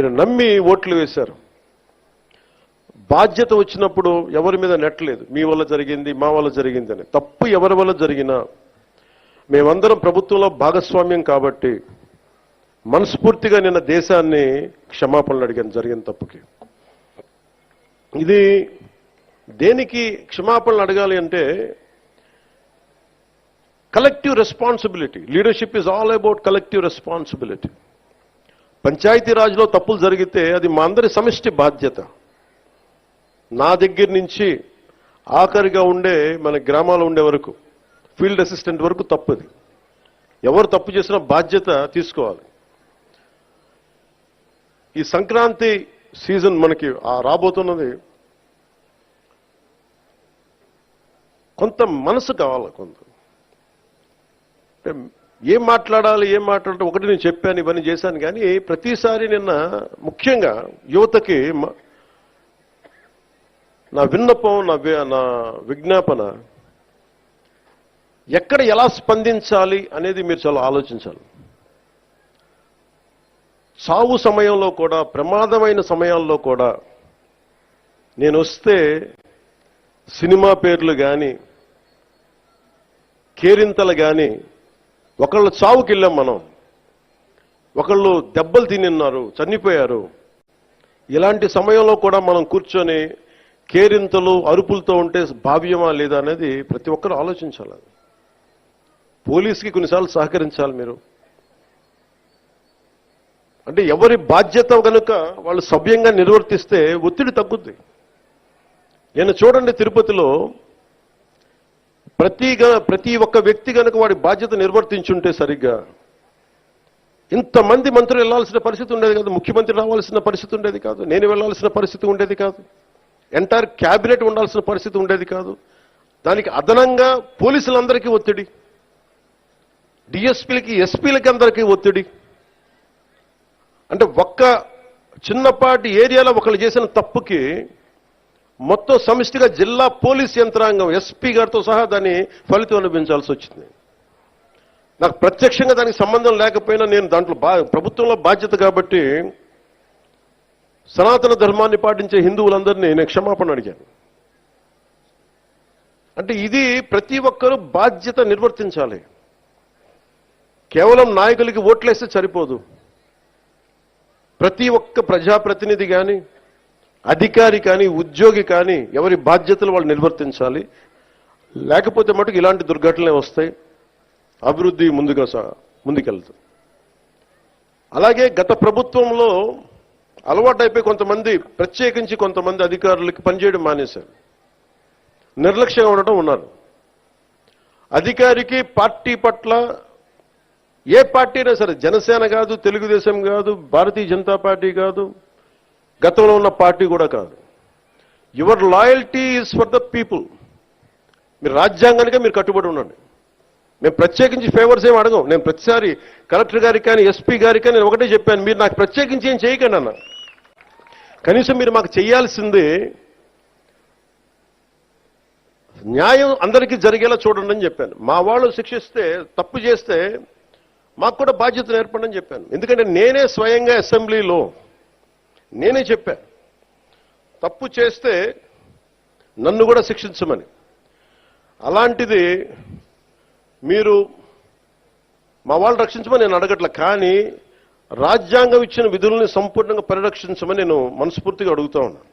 మీరు నమ్మి ఓట్లు వేశారు. బాధ్యత వచ్చినప్పుడు ఎవరి మీద నెట్టలేదు. మీ వల్ల జరిగింది, మా వల్ల జరిగింది అని. తప్పు ఎవరి వల్ల జరిగినా మేమందరం ప్రభుత్వంలో భాగస్వామ్యం కాబట్టి మనస్ఫూర్తిగా నిన్న దేశాన్ని క్షమాపణలు అడిగాను జరిగిన తప్పుకి. ఇది దేనికి క్షమాపణలు అడగాలి అంటే collective responsibility. Leadership is all about collective responsibility. పంచాయతీరాజ్లో తప్పులు జరిగితే అది మా అందరి సమిష్టి బాధ్యత. నా దగ్గర నుంచి ఆఖరిగా ఉండే మన గ్రామాలు ఉండే వరకు, ఫీల్డ్ అసిస్టెంట్ వరకు తప్పుది. ఎవరు తప్పు చేసినా బాధ్యత తీసుకోవాలి. ఈ సంక్రాంతి సీజన్ మనకి రాబోతున్నది. కొంత మనసు కావాలి. కొంత ఏం మాట్లాడాలి, ఒకటి నేను చెప్పాను, ఇవన్నీ చేశాను. కానీ ప్రతిసారి నిన్న ముఖ్యంగా యువతకి నా విన్నపం, నా విజ్ఞాపన, ఎక్కడ ఎలా స్పందించాలి అనేది మీరు చాలా ఆలోచించాలి. చావు సమయంలో కూడా, ప్రమాదమైన సమయాల్లో కూడా నేను వస్తే సినిమా పేర్లు కానీ, కేరింతలు కానీ, ఒకళ్ళు చావుకి వెళ్ళాం మనం, ఒకళ్ళు దెబ్బలు తిన్నారు, చనిపోయారు. ఇలాంటి సమయంలో కూడా మనం కూర్చొని కేరింతలు, అరుపులతో ఉంటే భావ్యమా లేదా అనేది ప్రతి ఒక్కరు ఆలోచించాలి. పోలీసుకి కొన్నిసార్లు సహకరించాలి మీరు. అంటే ఎవరి బాధ్యత కనుక వాళ్ళు సవ్యంగా నిర్వర్తిస్తే ఒత్తిడి తగ్గుద్ది. నేను చూడండి, తిరుపతిలో ప్రతి ఒక్క వ్యక్తి కనుక వాడి బాధ్యత నిర్వర్తించుంటే సరిగ్గా ఇంతమంది మంత్రులు వెళ్లాల్సిన పరిస్థితి ఉండేది కాదు, ముఖ్యమంత్రి రావాల్సిన పరిస్థితి ఉండేది కాదు, నేను వెళ్లాల్సిన పరిస్థితి ఉండేది కాదు, ఎంటైర్ క్యాబినెట్ ఉండాల్సిన పరిస్థితి ఉండేది కాదు. దానికి అదనంగా పోలీసులందరికీ ఒత్తిడి, డిఎస్పీలకి, ఎస్పీలకి అందరికీ ఒత్తిడి. అంటే ఒక్క చిన్నపాటి ఏరియాలో ఒకళ్ళు చేసిన తప్పుకి మొత్తం సమిష్టిగా జిల్లా పోలీస్ యంత్రాంగం, ఎస్పీ గారితో సహా దాన్ని ఫలితం అనిపించాల్సి వచ్చింది. నాకు ప్రత్యక్షంగా దానికి సంబంధం లేకపోయినా నేను దాంట్లో ప్రభుత్వంలో బాధ్యత కాబట్టి సనాతన ధర్మాన్ని పాటించే హిందువులందరినీ నేను క్షమాపణ అడిగాను. అంటే ఇది ప్రతి ఒక్కరూ బాధ్యత నిర్వర్తించాలి. కేవలం నాయకులకి ఓట్లేస్తే సరిపోదు. ప్రతి ఒక్క ప్రజాప్రతినిధి కానీ, అధికారి కానీ, ఉద్యోగి కానీ ఎవరి బాధ్యతలు వాళ్ళు నిర్వర్తించాలి. లేకపోతే మటుకు ఇలాంటి దుర్ఘటనలే వస్తాయి, అభివృద్ధి ముందుకెళ్తుంది. అలాగే గత ప్రభుత్వంలో అలవాటైపోయి కొంతమంది, ప్రత్యేకించి కొంతమంది అధికారులకి పనిచేయడం మానేశారు, నిర్లక్ష్యంగా ఉండటం ఉన్నారు. అధికారికి పార్టీ పట్ల, ఏ పార్టీ అయినా సరే, జనసేన కాదు, తెలుగుదేశం కాదు, భారతీయ జనతా పార్టీ కాదు, గతంలో ఉన్న పార్టీ కూడా కాదు, your loyalty is for the people. మీరు రాజ్యాంగానికే మీరు కట్టుబడి ఉండండి. మేము ప్రత్యేకించి ఫేవర్స్ ఏమి అడగం. నేను ప్రతిసారి కలెక్టర్ గారికి కానీ, ఎస్పీ గారికి కానీ నేను ఒకటే చెప్పాను, మీరు నాకు ప్రత్యేకించి ఏం చేయకండి అన్న. కనీసం మీరు మాకు చేయాల్సింది న్యాయం అందరికీ జరిగేలా చూడండి అని చెప్పాను. మా వాళ్ళు శిక్షిస్తే, తప్పు చేస్తే మాకు కూడా బాధ్యత ఏర్పడని చెప్పాను. ఎందుకంటే నేనే స్వయంగా అసెంబ్లీలో నేనే చెప్పాను, తప్పు చేస్తే నన్ను కూడా శిక్షించమని. అలాంటిది మీరు మా వాళ్ళు రక్షించమని నేను అడగట్లే, కానీ రాజ్యాంగం ఇచ్చిన విధుల్ని సంపూర్ణంగా పరిరక్షించమని నేను మనస్ఫూర్తిగా అడుగుతా ఉన్నాను.